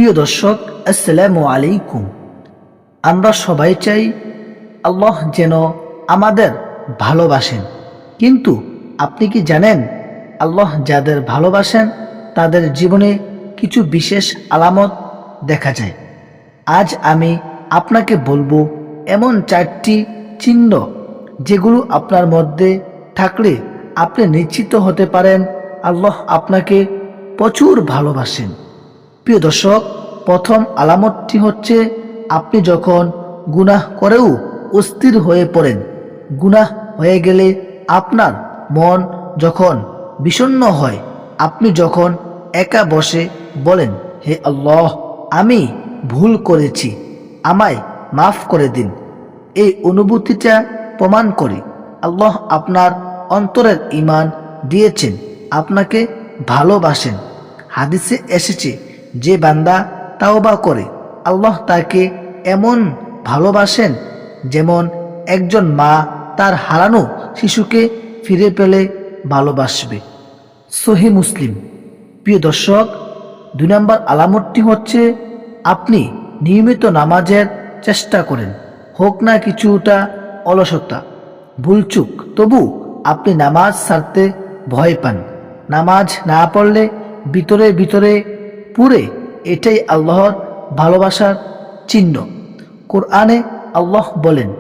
প্রিয় দর্শক, আসসালামু আলাইকুম। আমরা সবাই চাই আল্লাহ যেন আমাদের ভালোবাসেন, কিন্তু আপনি কি জানেন আল্লাহ যাদের ভালোবাসেন তাদের জীবনে কিছু বিশেষ আলামত দেখা যায়। আজ আমি আপনাকে বলবো এমন 4টি চিহ্ন যেগুলো আপনার মধ্যে থাকলে আপনি নিশ্চিত হতে পারেন আল্লাহ আপনাকে প্রচুর ভালোবাসেন। প্রিয় দর্শক, প্রথম আলামতটি হচ্ছে আপনি যখন গুনাহ করেও অস্থির হয়ে পড়েন। গুনাহ হয়ে গেলে আপনার মন যখন বিষণ্ণ হয়, আপনি যখন একা বসে বলেন, হে আল্লাহ, আমি ভুল করেছি, আমায় মাফ করে দিন। এই অনুভূতিটা প্রমাণ করে আল্লাহ আপনার অন্তরের ঈমান দিয়েছেন, আপনাকে ভালোবাসেন। হাদিসে এসেছে, যে বান্দা তাওবা করে আল্লাহ তাকে এমন ভালোবাসেন যেমন একজন মা তার হারানো শিশুকে ফিরে পেলে ভালোবাসবে। সহিহ মুসলিম। প্রিয় দর্শক, 2 নম্বর আলামতটি হচ্ছে আপনি নিয়মিত নামাজের চেষ্টা করেন, হোক না কিছুটা অলসতা, ভুলচুক, তবু আপনি নামাজ ছাড়তে ভয় পান। নামাজ না পড়লে ভিতরে ভিতরে পুরে, এটাই আল্লাহর ভালোবাসার চিহ্ন। কোরআনে আল্লাহ বলেন,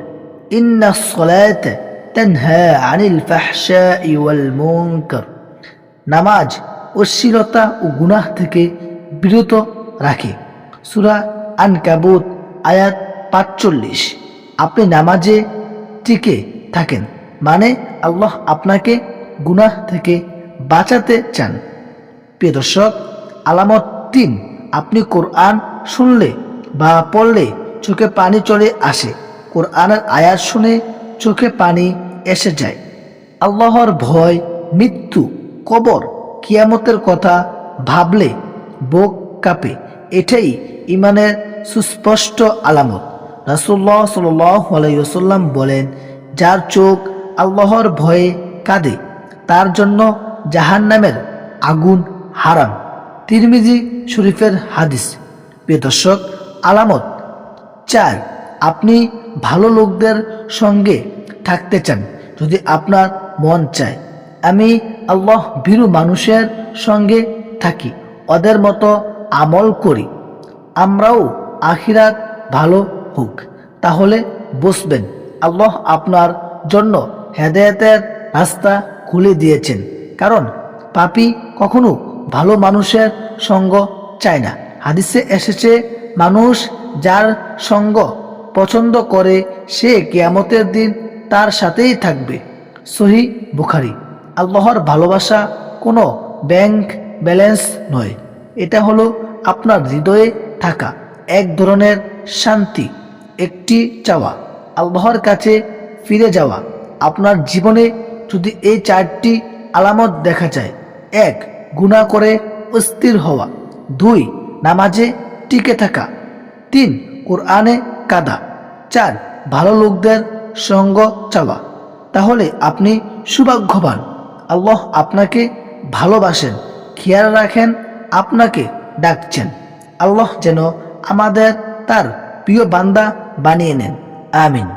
ইন্নাস সালাতা তানহা আনিল ফাহশাই ওয়াল মুনকার। নামাজ অশ্লীলতা ও গুনাহ থেকে বিরত রাখে। সূরা আনকাবুত আয়াত 45। আপনি নামাজে টিকে থাকেন মানে আল্লাহ আপনাকে গুনাহ থেকে বাঁচাতে চান। প্রিয় দর্শক, আলামত 3, আপনি কোরআন শুনলে বা পড়লে চোখে পানি চলে আসে। কোরআনের আয়াত শুনে চোখে পানি এসে যায়। আল্লাহর ভয়, মৃত্যু, কবর, কিয়ামতের কথা ভাবলে বুক কাঁপে। এটাই ঈমানের সুস্পষ্ট আলামত। রাসূলুল্লাহ সাল্লাল্লাহু আলাইহি ওয়াসাল্লাম বলেন, যার চোখ আল্লাহর ভয়ে কাঁদে তার জন্য জাহান্নামের আগুন হারাম। তিরমিজি শরীফের হাদিস। প্রিয় দর্শক, আলামত 4, আপনি ভালো লোকদের সঙ্গে থাকতে চান। যদি আপনার মন চায় আমি আল্লাহ ভীরু মানুষের সঙ্গে থাকি, ওদের মতো আমল করি, আমরাও আখিরাত ভালো হোক, তাহলে বসবেন। আল্লাহ আপনার জন্য হেদায়েতের রাস্তা খুলে দিয়েছেন, কারণ পাপী কখনো ভালো মানুষের সঙ্গ চায় না। হাদিসে এসেছে, মানুষ যার সঙ্গ পছন্দ করে সে কিয়ামতের দিন তার সাথেই থাকবে। সহিহ বুখারী। আল্লাহর ভালোবাসা কোনো ব্যাংক ব্যালেন্স নয়, এটা হলো আপনার হৃদয়ে থাকা এক ধরনের শান্তি, একটি চাওয়া, আল্লাহর কাছে ফিরে যাওয়া। আপনার জীবনে যদি এই 4টি আলামত দেখা যায়: 1, গুনাহ করে অস্থির হওয়া; 2, নামাজে টিকে থাকা; 3, কোরআনে কাঁদা; 4, ভালো লোকদের সঙ্গ চাওয়া, তাহলে আপনি সৌভাগ্যবান। আল্লাহ আপনাকে ভালোবাসেন, খেয়াল রাখেন, আপনাকে ডাকছেন। আল্লাহ যেন আমাদের তার প্রিয় বান্দা বানিয়ে নেন। আমিন।